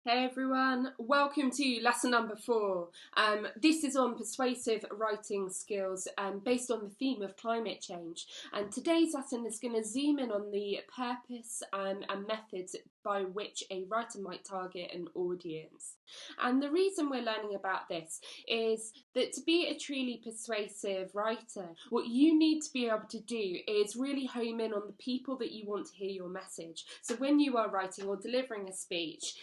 Hey everyone, welcome to lesson number 4. This is on persuasive writing skills based on the theme of climate change. And today's lesson is going to zoom in on the purpose and methods by which a writer might target an audience. And the reason we're learning about this is that to be a truly persuasive writer, what you need to be able to do is really home in on the people that you want to hear your message. So when you are writing or delivering a speech,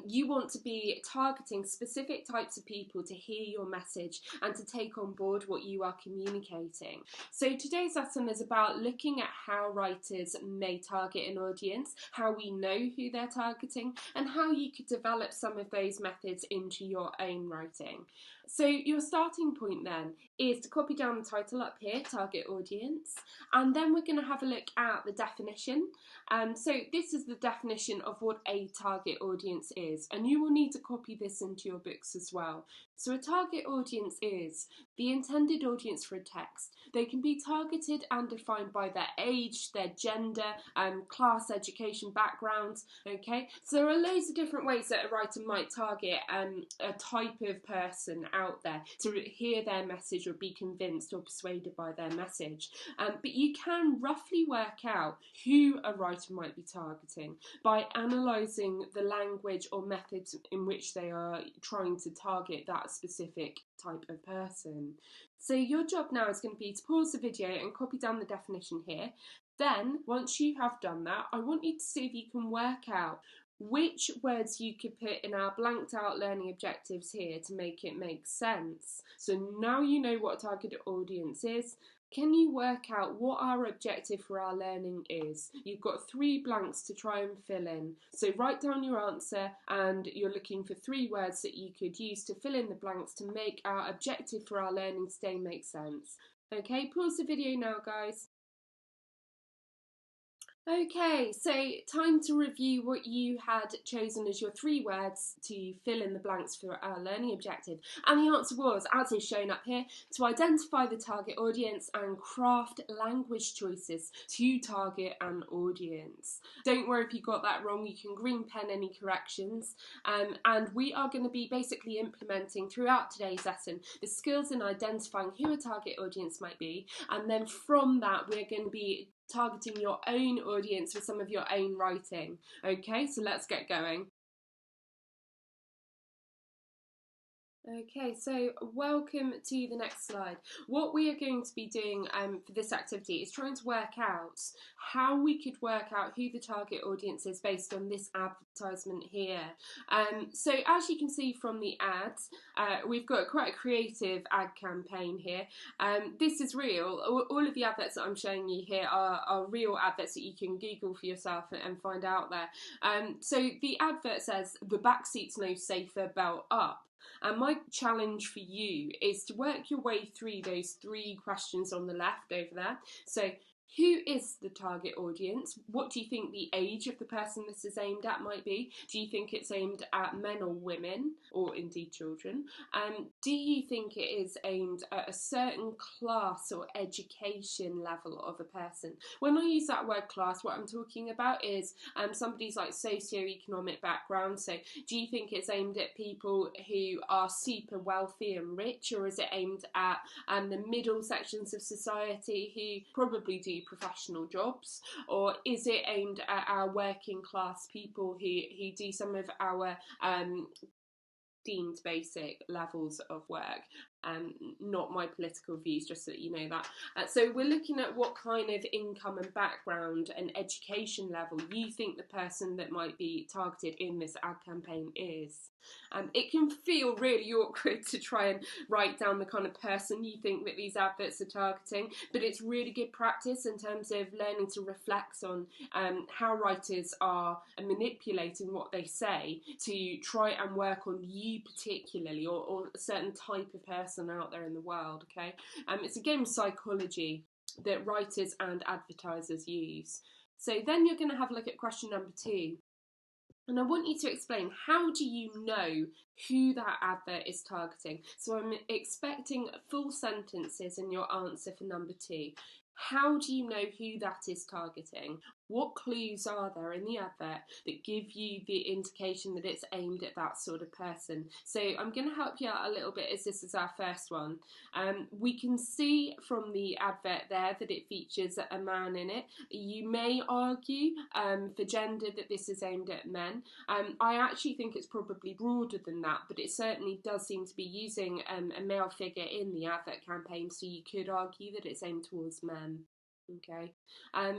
you want to be targeting specific types of people to hear your message and to take on board what you are communicating. So today's lesson is about looking at how writers may target an audience, how we know who they're targeting, and how you could develop some of those methods into your own writing. So your starting point then is to copy down the title up here, target audience, and then we're going to have a look at the definition. So this is the definition of what a target audience is, and you will need to copy this into your books as well. So a target audience is the intended audience for a text. They can be targeted and defined by their age, their gender, class, education, backgrounds, okay? So there are loads of different ways that a writer might target a type of person out there to hear their message or be convinced or persuaded by their message. But you can roughly work out who a writer might be targeting by analysing the language or methods in which they are trying to target that specific type of person. So your job now is going to be to pause the video and copy down the definition here. Then, once you have done that, I want you to see if you can work out which words you could put in our blanked out learning objectives here to make it make sense. So now you know what a targeted audience is. Can you work out what our objective for our learning is? You've got 3 blanks to try and fill in. So write down your answer, and you're looking for 3 words that you could use to fill in the blanks to make our objective for our learning today make sense. Okay, pause the video now, guys. Okay, so time to review what you had chosen as your 3 words to fill in the blanks for our learning objective. And the answer was, as is shown up here, to identify the target audience and craft language choices to target an audience. Don't worry if you got that wrong, you can green pen any corrections. And we are going to be basically implementing throughout today's lesson the skills in identifying who a target audience might be, and then from that we're going to be targeting your own audience with some of your own writing. Okay, so let's get going. Okay, so welcome to the next slide. What we are going to be doing for this activity is trying to work out how we could work out who the target audience is based on this advertisement here. So as you can see from the ads, we've got quite a creative ad campaign here. This is real. All of the adverts that I'm showing you here are real adverts that you can Google for yourself and find out there. So the advert says, "The back seat's no safer, belt up." And my challenge for you is to work your way through those 3 questions on the left over there. So, who is the target audience? What do you think the age of the person this is aimed at might be? Do you think it's aimed at men or women, or indeed children? Do you think it is aimed at a certain class or education level of a person? When I use that word class, what I'm talking about is somebody's like socio-economic background. So do you think it's aimed at people who are super wealthy and rich, or is it aimed at the middle sections of society who probably do professional jobs, or is it aimed at our working class people who do some of our deemed basic levels of work? Not my political views, just so that you know that. So we're looking at what kind of income and background and education level you think the person that might be targeted in this ad campaign is. It can feel really awkward to try and write down the kind of person you think that these adverts are targeting, but it's really good practice in terms of learning to reflect on how writers are manipulating what they say to try and work on you particularly, or a certain type of person out there in the world. Okay, it's a game of psychology that writers and advertisers use. So then you're going to have a look at question number 2. And I want you to explain, how do you know who that advert is targeting? So I'm expecting full sentences in your answer for number 2. How do you know who that is targeting? What clues are there in the advert that give you the indication that it's aimed at that sort of person? So I'm going to help you out a little bit, as this is our first one. We can see from the advert there that it features a man in it. You may argue for gender that this is aimed at men. I actually think it's probably broader than that, but it certainly does seem to be using a male figure in the advert campaign, so you could argue that it's aimed towards men. Okay,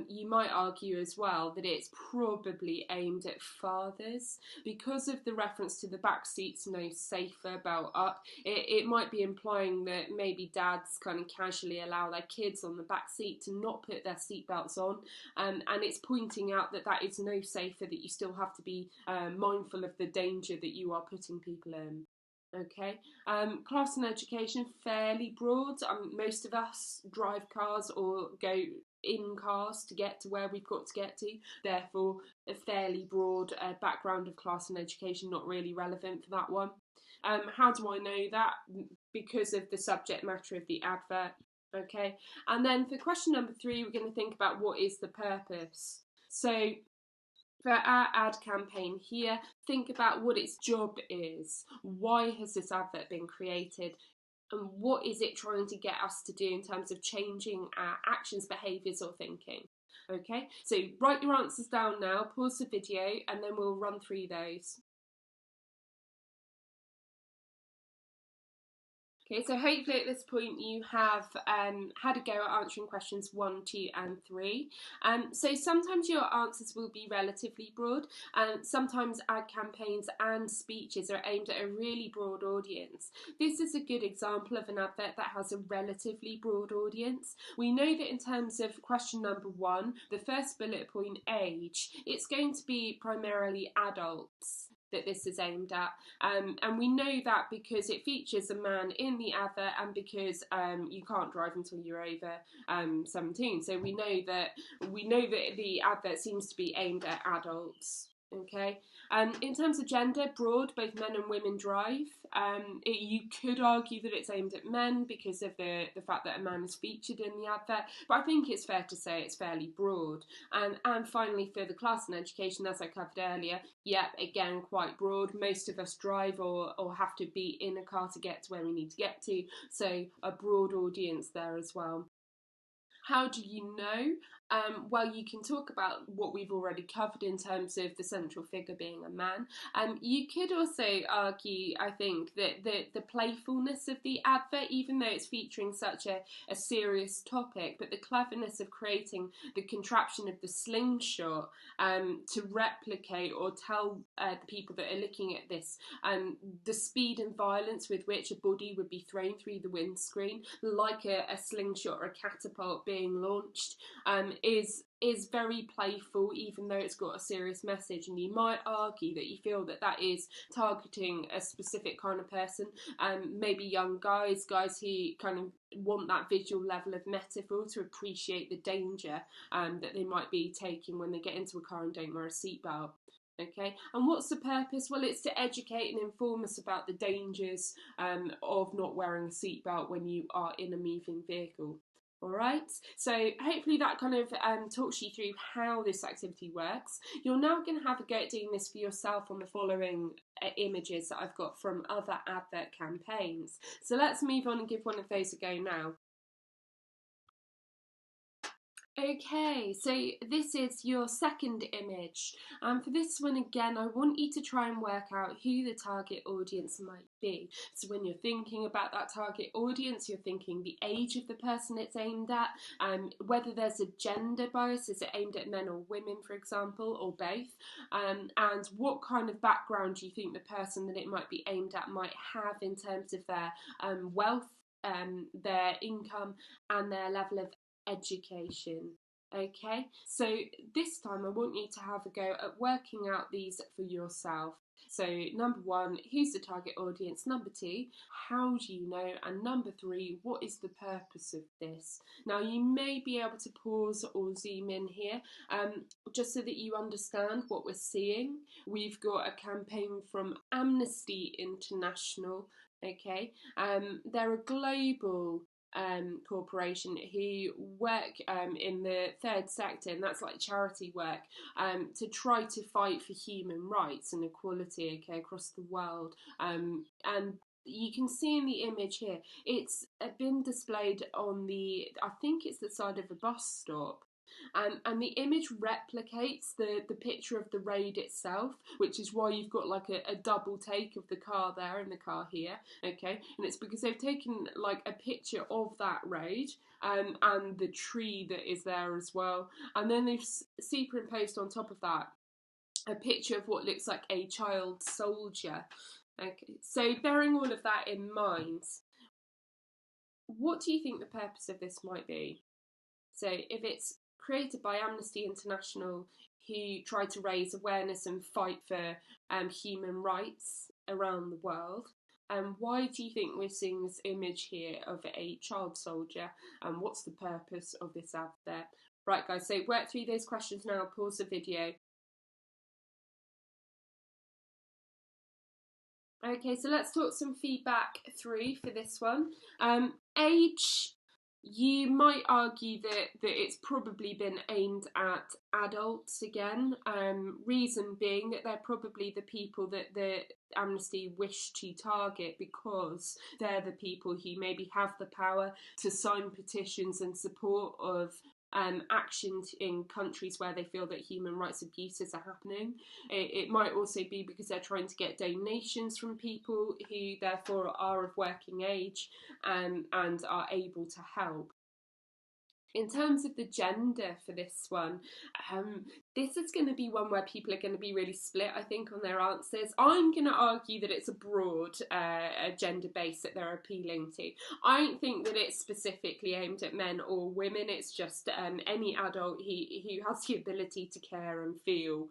you might argue as well that it's probably aimed at fathers because of the reference to the back seats no safer, belt up. It might be implying that maybe dads kind of casually allow their kids on the back seat to not put their seatbelts on, and it's pointing out that that is no safer, that you still have to be mindful of the danger that you are putting people in. Okay, class and education, fairly broad. Most of us drive cars or go in cars to get to where we've got to get to, therefore a fairly broad background of class and education, not really relevant for that one. How do I know that? Because of the subject matter of the advert. Okay, and then for question number 3, we're going to think about what is the purpose. So for our ad campaign here, think about what its job is. Why has this advert been created? And what is it trying to get us to do in terms of changing our actions, behaviours or thinking? Okay, so write your answers down now, pause the video, and then we'll run through those. Okay, so hopefully at this point you have had a go at answering questions 1, 2 and 3. So sometimes your answers will be relatively broad, and sometimes ad campaigns and speeches are aimed at a really broad audience. This is a good example of an advert that has a relatively broad audience. We know that in terms of question number 1, the first bullet point, age, it's going to be primarily adults that this is aimed at, and we know that because it features a man in the advert, and because you can't drive until you're over 17. So we know that the advert seems to be aimed at adults. Okay. In terms of gender, broad, both men and women drive. You could argue that it's aimed at men because of the fact that a man is featured in the advert, but I think it's fair to say it's fairly broad. And finally, for the class and education, as I covered earlier, again, quite broad. Most of us drive or have to be in a car to get to where we need to get to, so a broad audience there as well. How do you know? Well, you can talk about what we've already covered in terms of the central figure being a man. You could also argue, I think, that the playfulness of the advert, even though it's featuring such a serious topic, but the cleverness of creating the contraption of the slingshot to replicate or tell the people that are looking at this the speed and violence with which a body would be thrown through the windscreen, like a slingshot or a catapult being launched, is very playful, even though it's got a serious message. And you might argue that you feel that that is targeting a specific kind of person, maybe young guys who kind of want that visual level of metaphor to appreciate the danger that they might be taking when they get into a car and don't wear a seatbelt. Okay, and what's the purpose? Well, it's to educate and inform us about the dangers of not wearing a seatbelt when you are in a moving vehicle. Alright, so hopefully that kind of talks you through how this activity works. You're now going to have a go at doing this for yourself on the following images that I've got from other advert campaigns. So let's move on and give one of those a go now. Okay, so this is your second image. For this one again, I want you to try and work out who the target audience might be. So when you're thinking about that target audience, you're thinking the age of the person it's aimed at, whether there's a gender bias, is it aimed at men or women, for example, or both, and what kind of background do you think the person that it might be aimed at might have in terms of their wealth, their income, and their level of education. Okay, so this time I want you to have a go at working out these for yourself. So number 1, who's the target audience? Number 2, how do you know? And number 3, what is the purpose of this? Now you may be able to pause or zoom in here just so that you understand what we're seeing. We've got a campaign from Amnesty International. Okay, they're a global corporation who work in the third sector, and that's like charity work, to try to fight for human rights and equality, okay, across the world. And you can see in the image here, it's been displayed on I think it's the side of a bus stop. And the image replicates the picture of the road itself, which is why you've got like a double take of the car there and the car here, okay? And it's because they've taken like a picture of that road and the tree that is there as well. And then they've superimposed on top of that a picture of what looks like a child soldier. Okay, so bearing all of that in mind, what do you think the purpose of this might be? So if it's created by Amnesty International, who try to raise awareness and fight for human rights around the world, why do you think we're seeing this image here of a child soldier, and what's the purpose of this ad there? Right guys, so work through those questions now, pause the video. Okay, so let's talk some feedback through for this one. Age, you might argue that it's probably been aimed at adults again. Reason being that they're probably the people that the Amnesty wish to target, because they're the people who maybe have the power to sign petitions in support of actions in countries where they feel that human rights abuses are happening. It might also be because they're trying to get donations from people who therefore are of working age and are able to help. In terms of the gender for this one, this is going to be one where people are going to be really split, I think, on their answers. I'm going to argue that it's a broad gender base that they're appealing to. I don't think that it's specifically aimed at men or women. It's just any adult who has the ability to care and feel.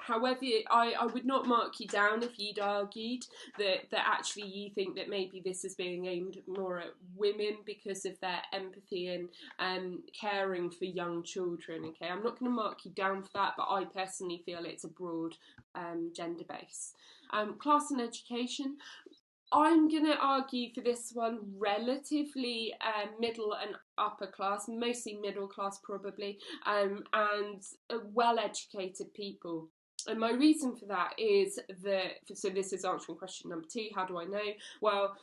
However, I would not mark you down if you'd argued that actually you think that maybe this is being aimed more at women because of their empathy and caring for young children. Okay, I'm not going to mark you down for that, but I personally feel it's a broad gender base. Class and education, I'm going to argue for this one relatively middle and upper class, mostly middle class probably, and well-educated people. And my reason for that is so this is answering question number 2, how do I know? Well,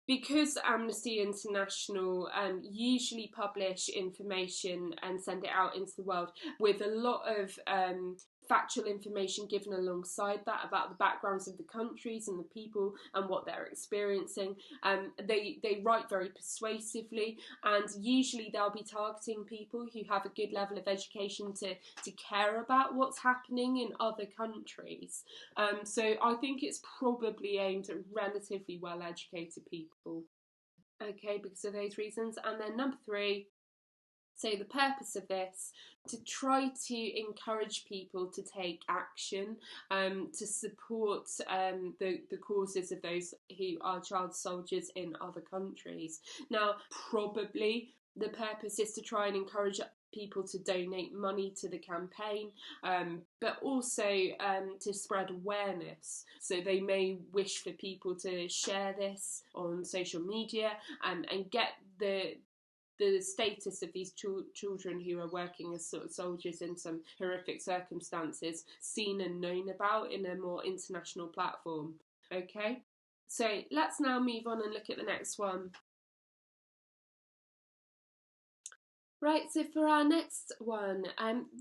because Amnesty International usually publish information and send it out into the world with a lot of factual information given alongside that about the backgrounds of the countries and the people and what they're experiencing. They write very persuasively, and usually they'll be targeting people who have a good level of education to care about what's happening in other countries. So I think it's probably aimed at relatively well-educated people. Okay, because of those reasons. And then number 3, so the purpose of this, to try to encourage people to take action, to support the causes of those who are child soldiers in other countries. Now, probably the purpose is to try and encourage people to donate money to the campaign, but also to spread awareness. So they may wish for people to share this on social media and get the status of these children who are working as sort of soldiers in some horrific circumstances seen and known about in a more international platform. Okay, so let's now move on and look at the next one. Right, so for our next one,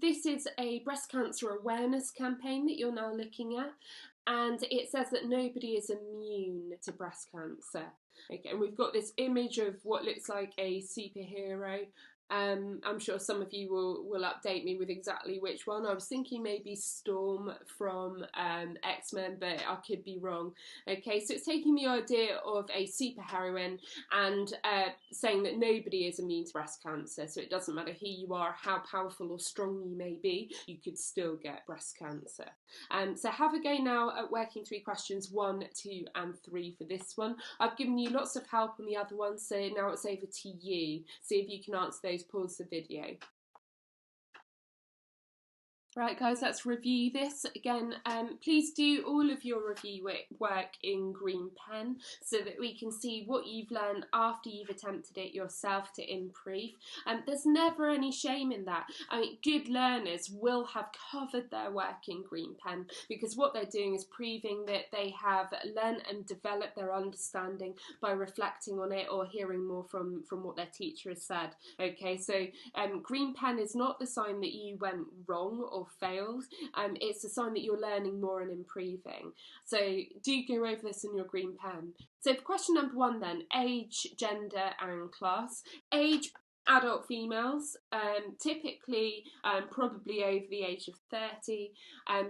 this is a breast cancer awareness campaign that you're now looking at, and it says that nobody is immune to breast cancer. Okay, and we've got this image of what looks like a superhero. I'm sure some of you will update me with exactly which one. I was thinking maybe Storm from X-Men, but I could be wrong. Okay, so it's taking the idea of a superheroine and saying that nobody is immune to breast cancer. So it doesn't matter who you are, how powerful or strong you may be, you could still get breast cancer. So have a go now at working through questions 1, 2 and 3 for this one. I've given you lots of help on the other ones, so now it's over to you. See if you can answer those. Pause the video. Right, guys, let's review this again. Please do all of your review work in green pen so that we can see what you've learned after you've attempted it yourself to improve. There's never any shame in that. I mean, good learners will have covered their work in green pen because what they're doing is proving that they have learned and developed their understanding by reflecting on it or hearing more from what their teacher has said. Okay, so green pen is not the sign that you went wrong or failed. It's a sign that you're learning more and improving. So do go over this in your green pen. So for question number 1 then, age, gender and class. Age, adult females, typically probably over the age of 30,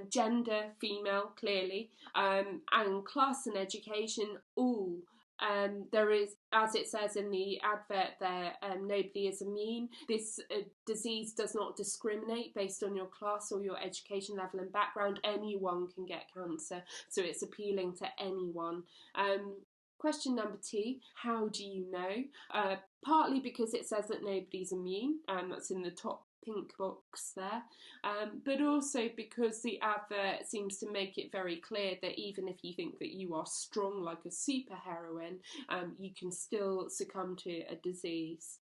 gender, female, clearly, and class and education, all. There is, as it says in the advert there, nobody is immune. This disease does not discriminate based on your class or your education level and background. Anyone can get cancer, so it's appealing to anyone. Question number 2, how do you know? Partly because it says that nobody's immune, that's in the top pink box there, but also because the advert seems to make it very clear that even if you think that you are strong like a superheroine, you can still succumb to a disease.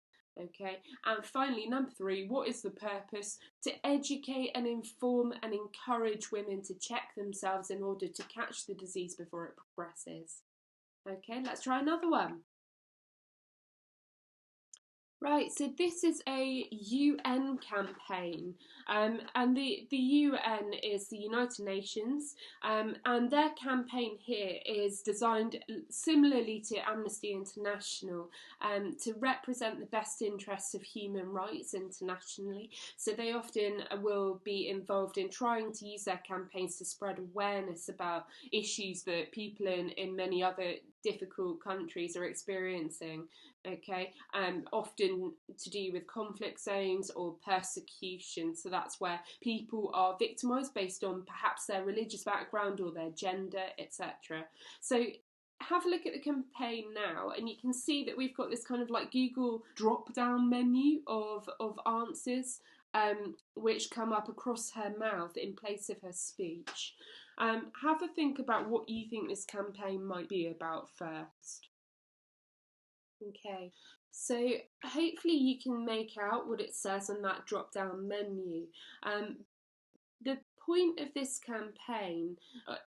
Okay, and finally, number 3, what is the purpose? To educate and inform and encourage women to check themselves in order to catch the disease before it progresses. Okay, let's try another one. Right, so this is a UN campaign, and the UN is the United Nations, and their campaign here is designed similarly to Amnesty International, to represent the best interests of human rights internationally. So they often will be involved in trying to use their campaigns to spread awareness about issues that people in many other difficult countries are experiencing. Okay, often to do with conflict zones or persecution. So that's where people are victimised based on perhaps their religious background or their gender, etc. So have a look at the campaign now, and you can see that we've got this kind of like Google drop-down menu of answers, which come up across her mouth in place of her speech. Have a think about what you think this campaign might be about first. Okay, so hopefully you can make out what it says on that drop down menu. The point of this campaign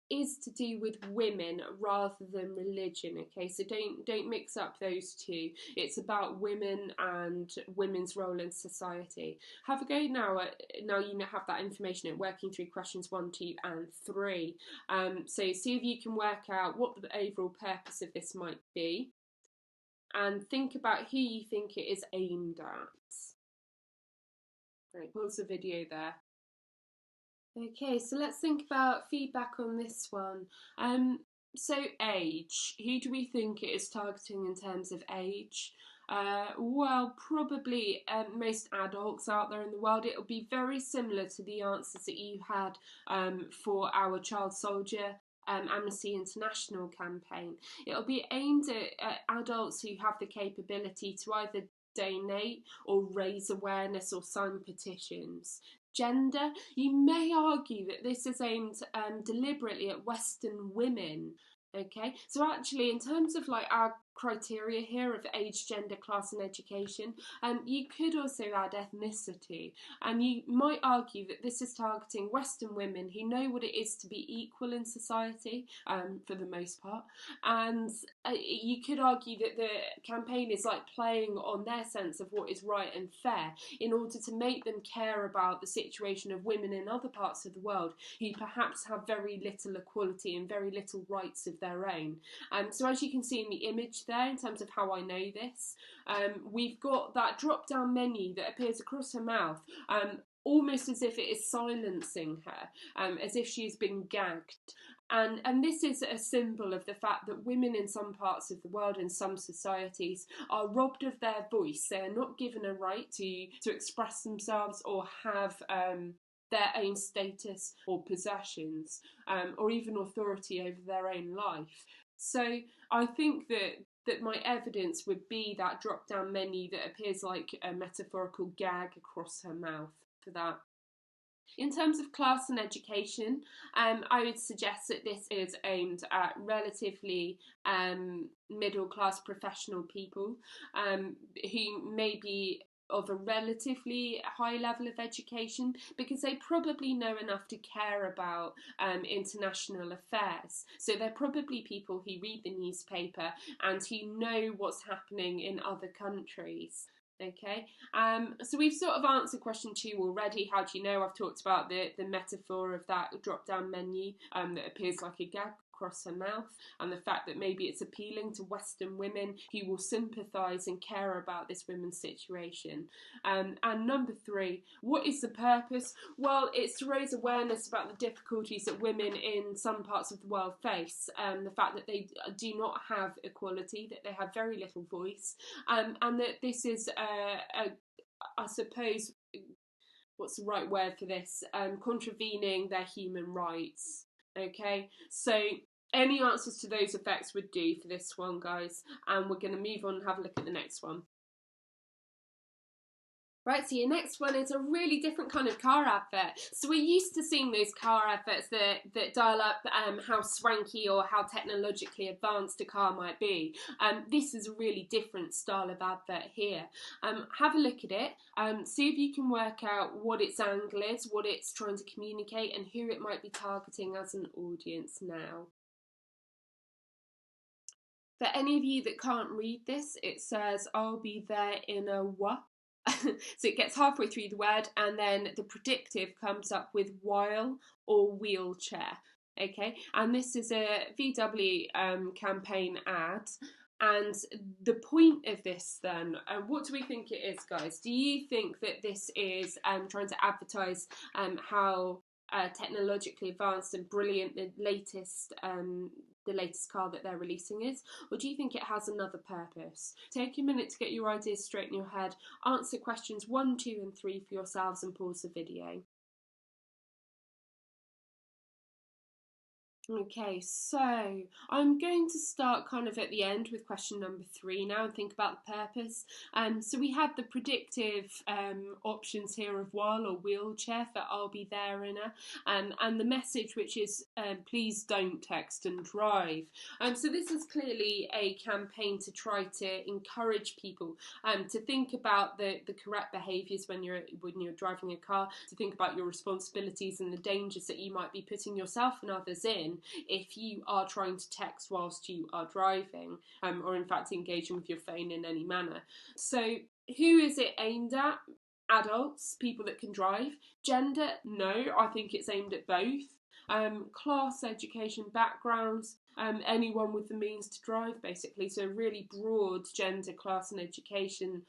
is to do with women rather than religion. Okay, so don't mix up those two. It's about women and women's role in society. Have a go now. Now you have that information at working through questions 1, 2 and 3. So see if you can work out what the overall purpose of this might be, and think about who you think it is aimed at. Right, pause the video there. Okay, so let's think about feedback on this one. So age, who do we think it is targeting in terms of age? Well, probably most adults out there in the world. It'll be very similar to the answers that you had for our child soldier Amnesty International campaign. It'll be aimed at adults who have the capability to either donate or raise awareness or sign petitions. Gender, you may argue that this is aimed deliberately at Western women. Okay, so actually in terms of like our criteria here of age, gender, class and education, you could also add ethnicity, and you might argue that this is targeting Western women who know what it is to be equal in society, for the most part, and you could argue that the campaign is like playing on their sense of what is right and fair in order to make them care about the situation of women in other parts of the world who perhaps have very little equality and very little rights of their own. So as you can see in the image there, in terms of how I know this, we've got that drop down menu that appears across her mouth, almost as if it is silencing her, as if she's been gagged. And this is a symbol of the fact that women in some parts of the world, in some societies, are robbed of their voice. They are not given a right to express themselves or have their own status or possessions, or even authority over their own life. So I think that my evidence would be that drop down menu that appears like a metaphorical gag across her mouth for that. In terms of class and education, I would suggest that this is aimed at relatively middle class professional people who may be of a relatively high level of education, because they probably know enough to care about international affairs. So they're probably people who read the newspaper and who know what's happening in other countries. Okay, so we've sort of answered question 2 already. How do you know? I've talked about the metaphor of that drop-down menu that appears like a gag across her mouth, and the fact that maybe it's appealing to Western women who will sympathise and care about this women's situation. And number 3, what is the purpose? Well, it's to raise awareness about the difficulties that women in some parts of the world face, the fact that they do not have equality, that they have very little voice, and that this is, I suppose, what's the right word for this? Contravening their human rights. Okay, so any answers to those effects would do for this one, guys. And we're going to move on and have a look at the next one. Right, so your next one is a really different kind of car advert. So we're used to seeing those car adverts that dial up how swanky or how technologically advanced a car might be. This is a really different style of advert here. Have a look at it, see if you can work out what its angle is, what it's trying to communicate, and who it might be targeting as an audience now. For any of you that can't read this, it says, "I'll be there in a what?" So it gets halfway through the word, and then the predictive comes up with while or wheelchair. Okay, and this is a VW campaign ad. And the point of this then, what do we think it is, guys? Do you think that this is trying to advertise how technologically advanced and brilliant the latest car that they're releasing is, or do you think it has another purpose? Take a minute to get your ideas straight in your head, answer questions 1, 2 and 3 for yourselves, and pause the video. Okay, so I'm going to start kind of at the end with question number 3 now and think about the purpose. So we have the predictive options here of while or wheelchair for "I'll be there in a," and the message, which is "please don't text and drive." So this is clearly a campaign to try to encourage people to think about the correct behaviours when you're driving a car, to think about your responsibilities and the dangers that you might be putting yourself and others in if you are trying to text whilst you are driving, or in fact engaging with your phone in any manner. So who is it aimed at? Adults, people that can drive. Gender? No, I think it's aimed at both. Class, education, backgrounds, anyone with the means to drive, basically. So really broad gender, class and education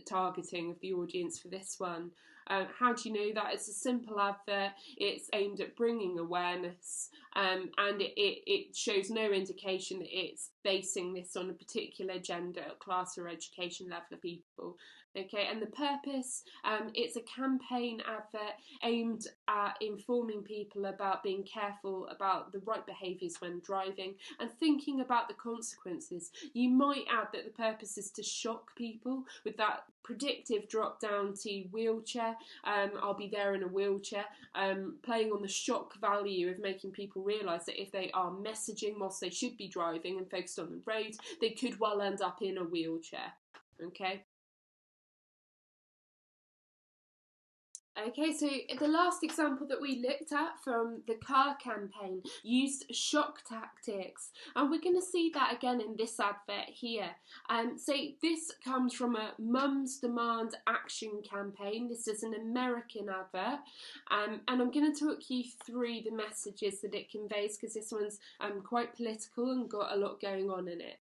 targeting of the audience for this one. How do you know that? It's a simple advert. It's aimed at bringing awareness, and it shows no indication that it's basing this on a particular gender, class or education level of people. Okay, and the purpose, it's a campaign advert aimed at informing people about being careful about the right behaviours when driving and thinking about the consequences. You might add that the purpose is to shock people with that predictive drop down to wheelchair. "I'll be there in a wheelchair," playing on the shock value of making people realise that if they are messaging whilst they should be driving and focused on the road, they could well end up in a wheelchair. Okay. Okay, so the last example that we looked at from the car campaign used shock tactics, and we're going to see that again in this advert here. So this comes from a Mums Demand Action campaign. This is an American advert, and I'm going to talk you through the messages that it conveys, because this one's quite political and got a lot going on in it.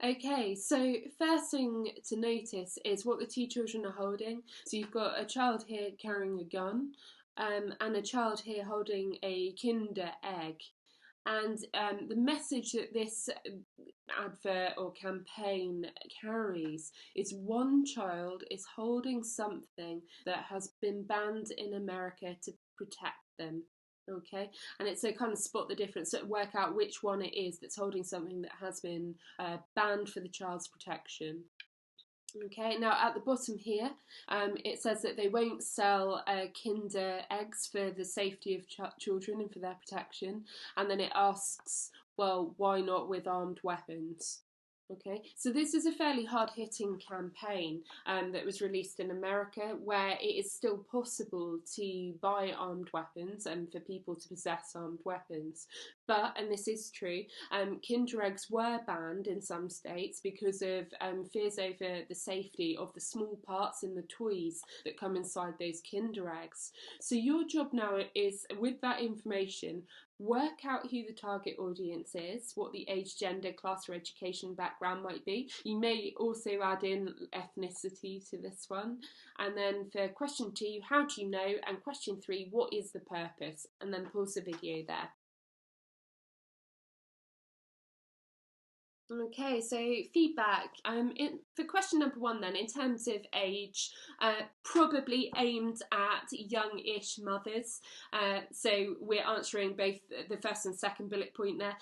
Okay, so first thing to notice is what the two children are holding. So you've got a child here carrying a gun, and a child here holding a Kinder egg. And the message that this advert or campaign carries is one child is holding something that has been banned in America to protect them. Okay, and it's to kind of spot the difference, so work out which one it is that's holding something that has been banned for the child's protection. Okay, now at the bottom here, it says that they won't sell Kinder eggs for the safety of children and for their protection. And then it asks, well, why not with armed weapons? Okay, so this is a fairly hard-hitting campaign that was released in America, where it is still possible to buy armed weapons and for people to possess armed weapons. But, and this is true, Kinder eggs were banned in some states because of fears over the safety of the small parts in the toys that come inside those Kinder eggs. So your job now is, with that information, work out who the target audience is, what the age, gender, class or education background might be. You may also add in ethnicity to this one. And then for question 2, how do you know? And question 3, what is the purpose? And then pause the video there. Okay, so feedback. For question number 1 then, in terms of age, probably aimed at young-ish mothers. So we're answering both the first and second bullet point there.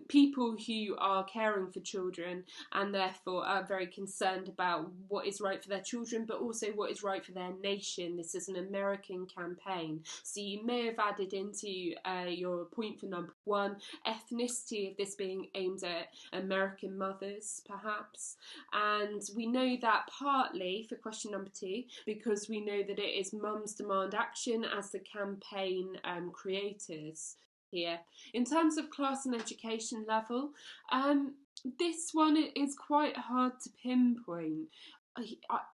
People who are caring for children and therefore are very concerned about what is right for their children, but also what is right for their nation. This is an American campaign. So you may have added into your point for number 1, ethnicity of this being aimed at American mothers, perhaps. And we know that partly for question number 2 because we know that it is Mums Demand Action as the campaign creators here. In terms of class and education level, this one is quite hard to pinpoint.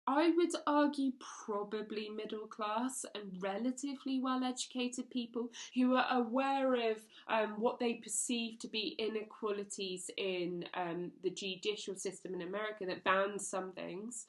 I would argue probably middle class and relatively well educated people who are aware of what they perceive to be inequalities in the judicial system in America that bans some things,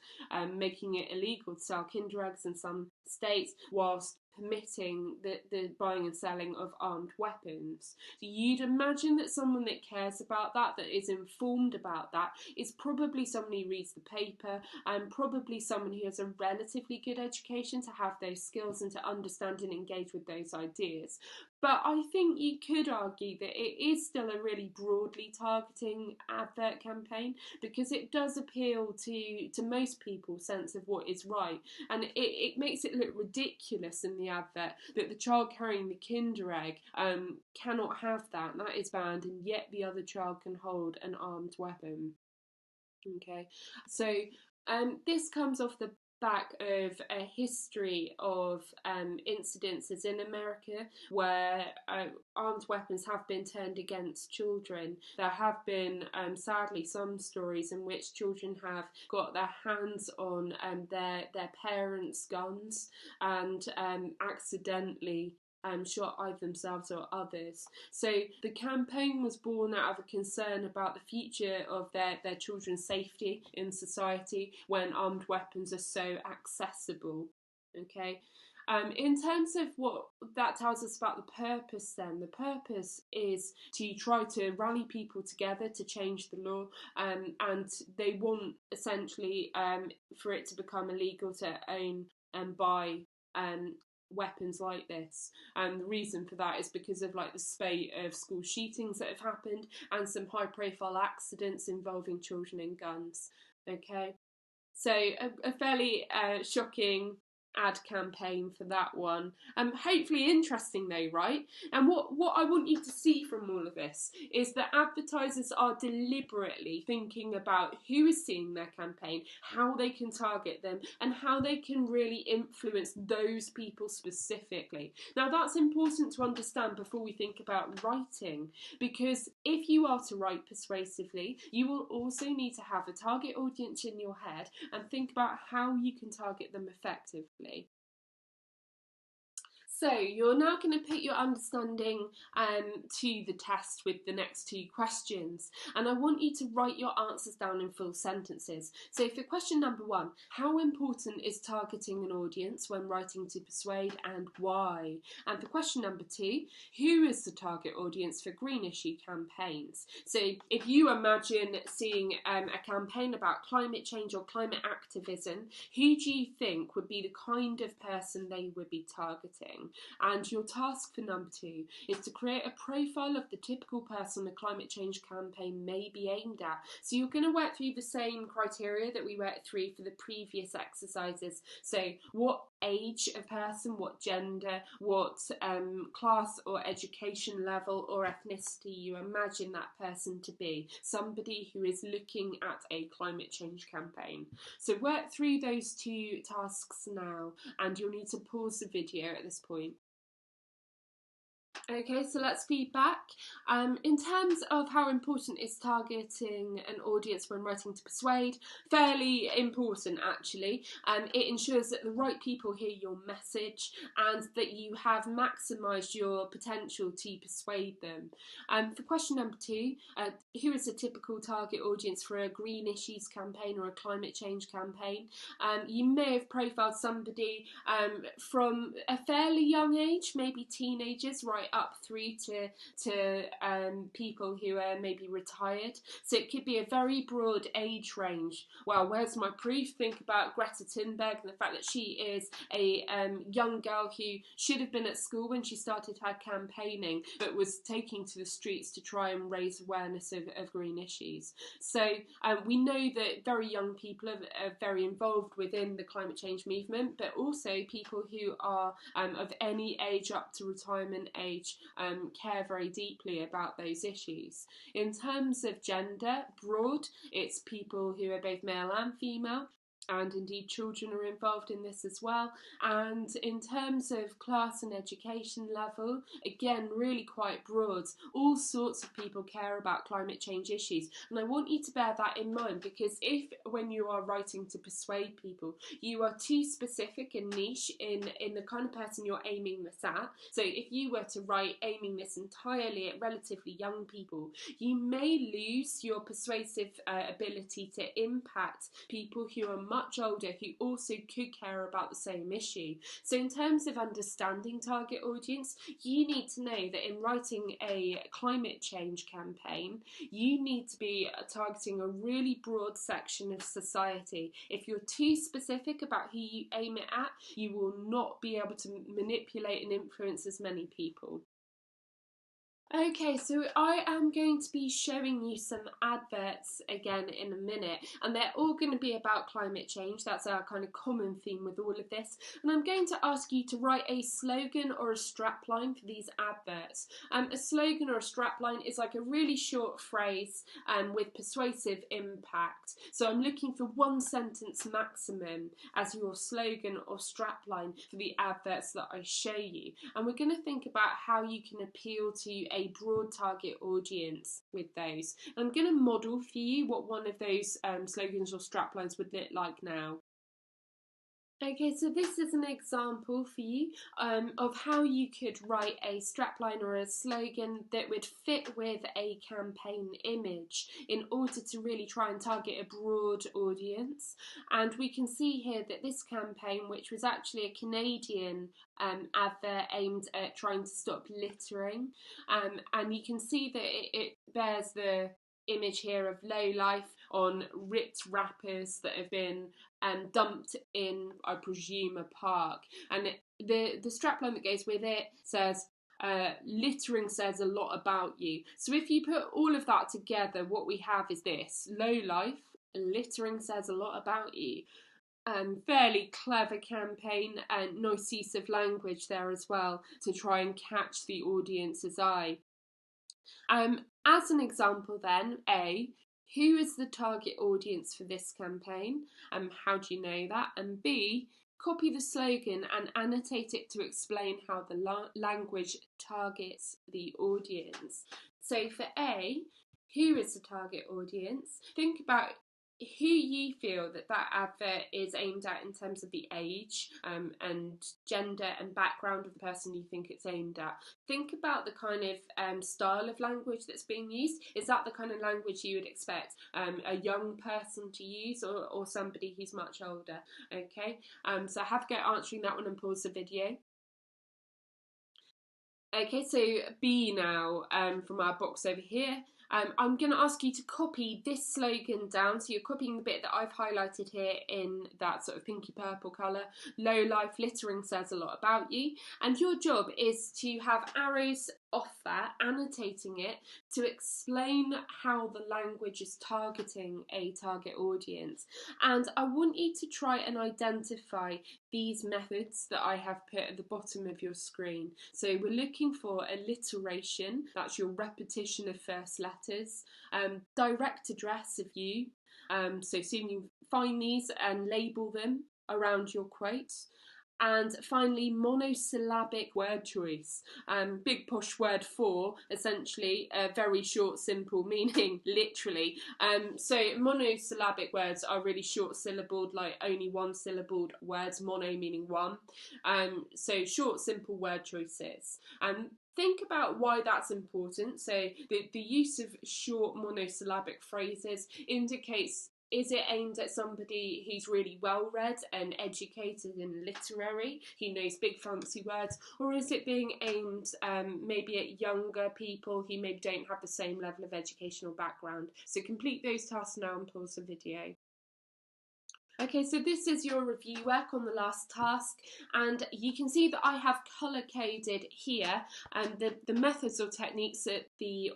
making it illegal to sell Kinder eggs in some states, whilst permitting the buying and selling of armed weapons. So you'd imagine that someone that cares about that, that is informed about that, is probably someone who reads the paper and probably someone who has a relatively good education to have those skills and to understand and engage with those ideas. But I think you could argue that it is still a really broadly targeting advert campaign because it does appeal to most people's sense of what is right, and it makes it look ridiculous in the advert that the child carrying the Kinder egg cannot have that, and that is banned, and yet the other child can hold an armed weapon. Okay, so this comes off the back of a history of incidences in America where armed weapons have been turned against children. There have been sadly some stories in which children have got their hands on their parents' guns and accidentally shot either themselves or others. So the campaign was born out of a concern about the future of their children's safety in society when armed weapons are so accessible. Okay. In terms of what that tells us about the purpose then, the purpose is to try to rally people together to change the law, and they want essentially for it to become illegal to own and buy weapons like this. And the reason for that is because of like the spate of school shootings that have happened and some high profile accidents involving children and guns. Okay, so a fairly shocking ad campaign for that one. Hopefully interesting though, right? And what I want you to see from all of this is that advertisers are deliberately thinking about who is seeing their campaign, how they can target them, and how they can really influence those people specifically. Now that's important to understand before we think about writing, because if you are to write persuasively, you will also need to have a target audience in your head and think about how you can target them effectively. So you're now going to put your understanding to the test with the next 2 questions, and I want you to write your answers down in full sentences. So for question number 1, how important is targeting an audience when writing to persuade and why? And for question number 2, who is the target audience for green issue campaigns? So if you imagine seeing a campaign about climate change or climate activism, who do you think would be the kind of person they would be targeting? And your task for number 2 is to create a profile of the typical person a climate change campaign may be aimed at. So you're going to work through the same criteria that we worked through for the previous exercises. So what age of person, what gender, what class or education level or ethnicity you imagine that person to be. Somebody who is looking at a climate change campaign. So work through those 2 tasks now, and you'll need to pause the video at this point. Okay, so let's feed back. In terms of how important is targeting an audience when writing to persuade, fairly important actually. It ensures that the right people hear your message and that you have maximised your potential to persuade them. For question number 2, who is a typical target audience for a green issues campaign or a climate change campaign? You may have profiled somebody from a fairly young age, maybe teenagers, right up through to people who are maybe retired. So it could be a very broad age range. Well, where's my proof? Think about Greta Thunberg and the fact that she is a young girl who should have been at school when she started her campaigning, but was taking to the streets to try and raise awareness of green issues. So we know that very young people are very involved within the climate change movement, but also people who are of any age up to retirement age care very deeply about those issues. In terms of gender, broad, it's people who are both male and female, and indeed children are involved in this as well. And in terms of class and education level, again, really quite broad. All sorts of people care about climate change issues, and I want you to bear that in mind, because if, when you are writing to persuade people, you are too specific and niche in the kind of person you're aiming this at, so if you were to write aiming this entirely at relatively young people, you may lose your persuasive ability to impact people who are much older who also could care about the same issue. So in terms of understanding target audience, you need to know that in writing a climate change campaign, you need to be targeting a really broad section of society. If you're too specific about who you aim it at, you will not be able to manipulate and influence as many people. Okay, so I am going to be showing you some adverts again in a minute, and they're all going to be about climate change. That's our kind of common theme with all of this. And I'm going to ask you to write a slogan or a strapline for these adverts. A slogan or a strapline is like a really short phrase with persuasive impact. So I'm looking for 1 sentence maximum as your slogan or strapline for the adverts that I show you. And we're going to think about how you can appeal to a broad target audience with those. I'm going to model for you what one of those slogans or straplines would look like now. Okay, so this is an example for you of how you could write a strapline or a slogan that would fit with a campaign image in order to really try and target a broad audience. And we can see here that this campaign, which was actually a Canadian advert aimed at trying to stop littering, and you can see that it bears the image here of low life on ripped wrappers that have been dumped in, I presume, a park. And the strapline that goes with it says, littering says a lot about you. So if you put all of that together, what we have is this: low life, littering says a lot about you. Fairly clever campaign and nice use of language there as well to try and catch the audience's eye. As an example then, A, who is the target audience for this campaign? How do you know that? And B, copy the slogan and annotate it to explain how the language targets the audience. So for A, who is the target audience? Think about who you feel that advert is aimed at in terms of the age and gender and background of the person you think it's aimed at. Think about the kind of style of language that's being used. Is that the kind of language you would expect a young person to use, or somebody who's much older? Okay, so have a go answering that one and pause the video. Okay, so B now from our box over here. I'm going to ask you to copy this slogan down. So you're copying the bit that I've highlighted here in that sort of pinky purple colour. Low life littering says a lot about you. And your job is to have arrows off that, annotating it, to explain how the language is targeting a target audience. And I want you to try and identify these methods that I have put at the bottom of your screen. So we're looking for alliteration, that's your repetition of first letters, direct address of you, so soon you find these and label them around your quote. And finally, monosyllabic word choice. Big posh word for, essentially, very short, simple, meaning literally. So monosyllabic words are really short syllabled, like only one syllabled words, mono meaning one. So short, simple word choices. Think about why that's important. So the use of short monosyllabic phrases indicates, is it aimed at somebody who's really well read and educated and literary, who knows big fancy words, or is it being aimed maybe at younger people who maybe don't have the same level of educational background? So complete those tasks now and pause the video. Okay, so this is your review work on the last task, and you can see that I have colour-coded here the methods or techniques that the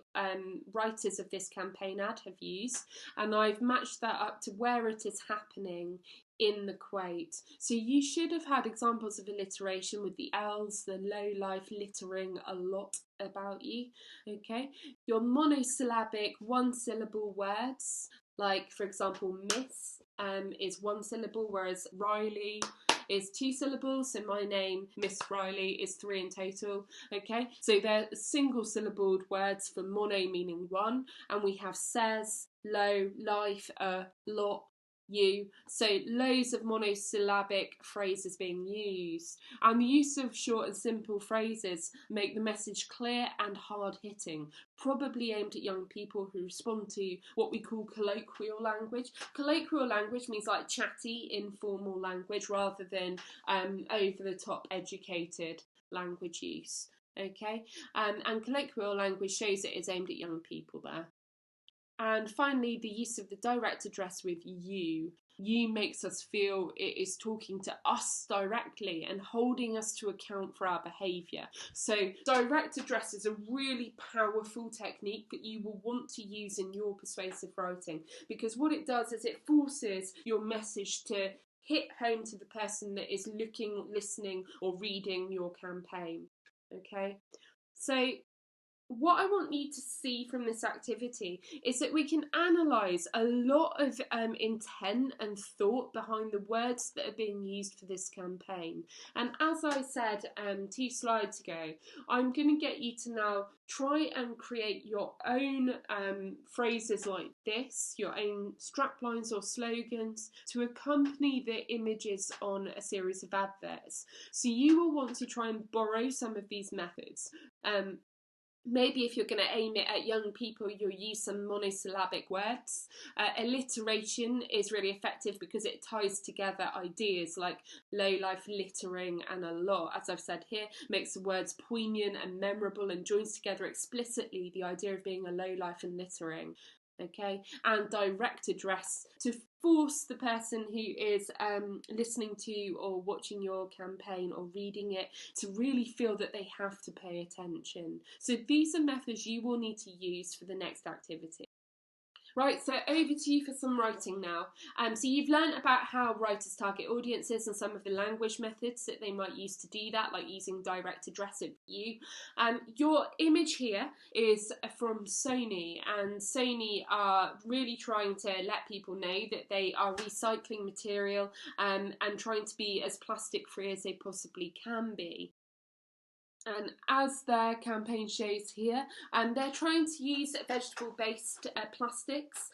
writers of this campaign ad have used, and I've matched that up to where it is happening in the quote. So you should have had examples of alliteration with the L's, the low life littering a lot about you, okay? Your monosyllabic one syllable words, like for example miss, is one syllable, whereas Riley is two syllables. So my name, Miss Riley, is three in total. Okay, so they're single syllabled words for mono meaning one, and we have says, low, life, lot, you. So loads of monosyllabic phrases being used, and the use of short and simple phrases make the message clear and hard hitting, probably aimed at young people who respond to what we call colloquial language. Colloquial language means like chatty, informal language rather than over the top educated language use. Okay, and colloquial language shows it is aimed at young people there. And finally, the use of the direct address with you. You makes us feel it is talking to us directly and holding us to account for our behaviour. So direct address is a really powerful technique that you will want to use in your persuasive writing, because what it does is it forces your message to hit home to the person that is looking, listening or reading your campaign. Okay, so what I want you to see from this activity is that we can analyse a lot of intent and thought behind the words that are being used for this campaign. And as I said 2 slides ago, I'm going to get you to now try and create your own phrases like this, your own straplines or slogans to accompany the images on a series of adverts. So you will want to try and borrow some of these methods. Maybe if you're going to aim it at young people, you'll use some monosyllabic words. Alliteration is really effective because it ties together ideas like low life littering and a lot, as I've said here, makes the words poignant and memorable and joins together explicitly the idea of being a low life and littering. Okay, and direct address to force the person who is listening to or watching your campaign or reading it to really feel that they have to pay attention. So these are methods you will need to use for the next activity. Right, so over to you for some writing now. So you've learned about how writers target audiences and some of the language methods that they might use to do that, like using direct address of you. Your image here is from Sony, and Sony are really trying to let people know that they are recycling material and trying to be as plastic free as they possibly can be. And as their campaign shows here, they're trying to use vegetable-based plastics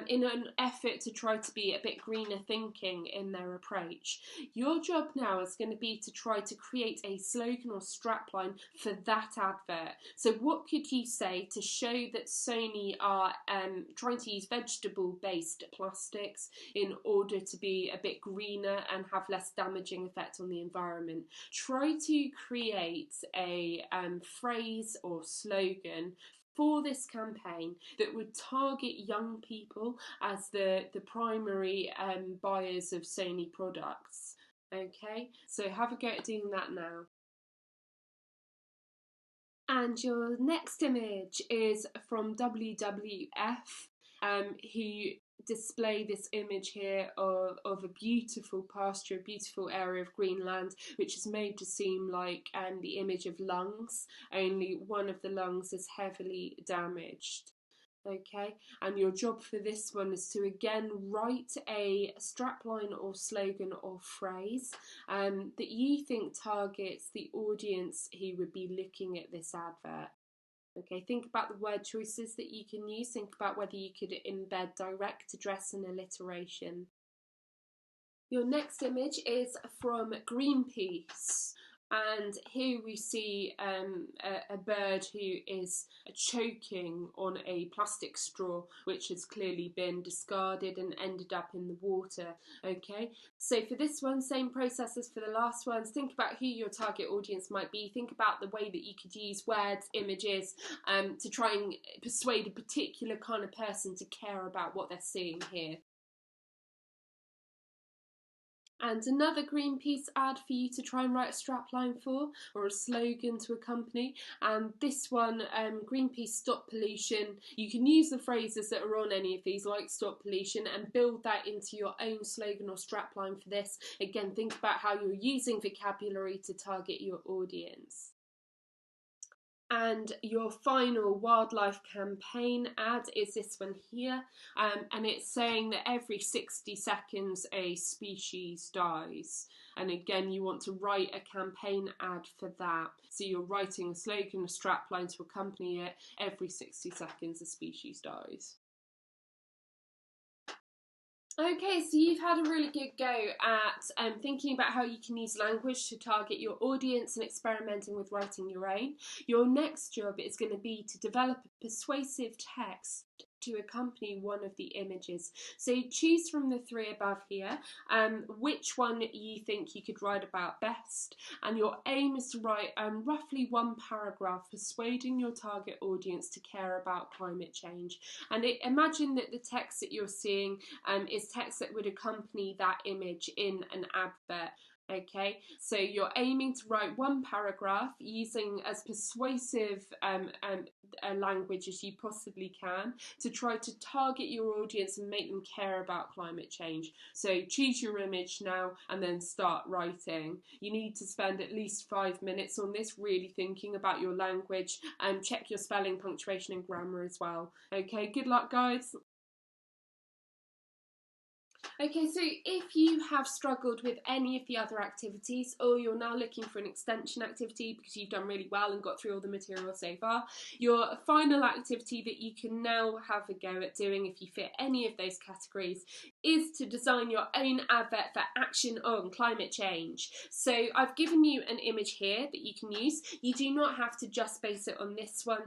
in an effort to try to be a bit greener thinking in their approach. Your job now is going to be to try to create a slogan or strapline for that advert. So what could you say to show that Sony are trying to use vegetable-based plastics in order to be a bit greener and have less damaging effect on the environment? Try to create a phrase or slogan for this campaign that would target young people as the primary buyers of Sony products. Okay, so have a go at doing that now. And your next image is from WWF, who display this image here of a beautiful pasture, a beautiful area of Greenland, which is made to seem like the image of lungs, only one of the lungs is heavily damaged. Okay, and your job for this one is to again write a strapline or slogan or phrase that you think targets the audience who would be looking at this advert. Okay, think about the word choices that you can use. Think about whether you could embed direct address and alliteration. Your next image is from Greenpeace. And here we see a bird who is choking on a plastic straw, which has clearly been discarded and ended up in the water. Okay, so for this one, same process as for the last ones. Think about who your target audience might be. Think about the way that you could use words, images, to try and persuade a particular kind of person to care about what they're seeing here. And another Greenpeace ad for you to try and write a strapline for, or a slogan to accompany. And this one, Greenpeace Stop Pollution. You can use the phrases that are on any of these, like Stop Pollution, and build that into your own slogan or strapline for this. Again, think about how you're using vocabulary to target your audience. And your final wildlife campaign ad is this one here, and it's saying that every 60 seconds a species dies. And again, you want to write a campaign ad for that. So you're writing a slogan, a strapline to accompany it. Every 60 seconds a species dies. Okay, so you've had a really good go at thinking about how you can use language to target your audience and experimenting with writing your own. Your next job is going to be to develop a persuasive text to accompany one of the images. So choose from the three above here which one you think you could write about best, and your aim is to write roughly one paragraph persuading your target audience to care about climate change. And imagine that the text that you're seeing is text that would accompany that image in an advert. Okay, so you're aiming to write one paragraph using as persuasive a language as you possibly can to try to target your audience and make them care about climate change. So choose your image now and then start writing. You need to spend at least 5 minutes on this, really thinking about your language, and check your spelling, punctuation and grammar as well. Okay, good luck guys. Okay, so if you have struggled with any of the other activities, or you're now looking for an extension activity because you've done really well and got through all the material so far, your final activity that you can now have a go at doing if you fit any of those categories is to design your own advert for action on climate change. So I've given you an image here that you can use. You do not have to just base it on this one.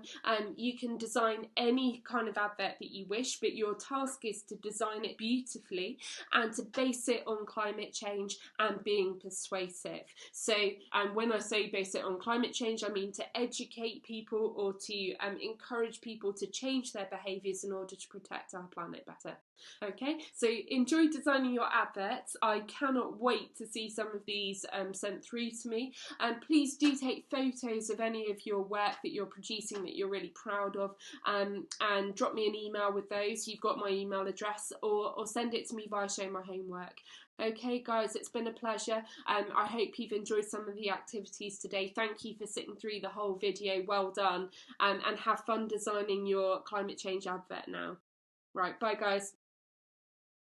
You can design any kind of advert that you wish, but your task is to design it beautifully and to base it on climate change and being persuasive. So when I say base it on climate change, I mean to educate people or to encourage people to change their behaviours in order to protect our planet better. Okay, so enjoy designing your adverts. I cannot wait to see some of these sent through to me, and please do take photos of any of your work that you're producing that you're really proud of, and drop me an email with those. You've got my email address, or send it to me via Show My Homework. Okay guys, it's been a pleasure. I hope you've enjoyed some of the activities today. Thank you for sitting through the whole video. Well done, and have fun designing your climate change advert now. Right, bye guys.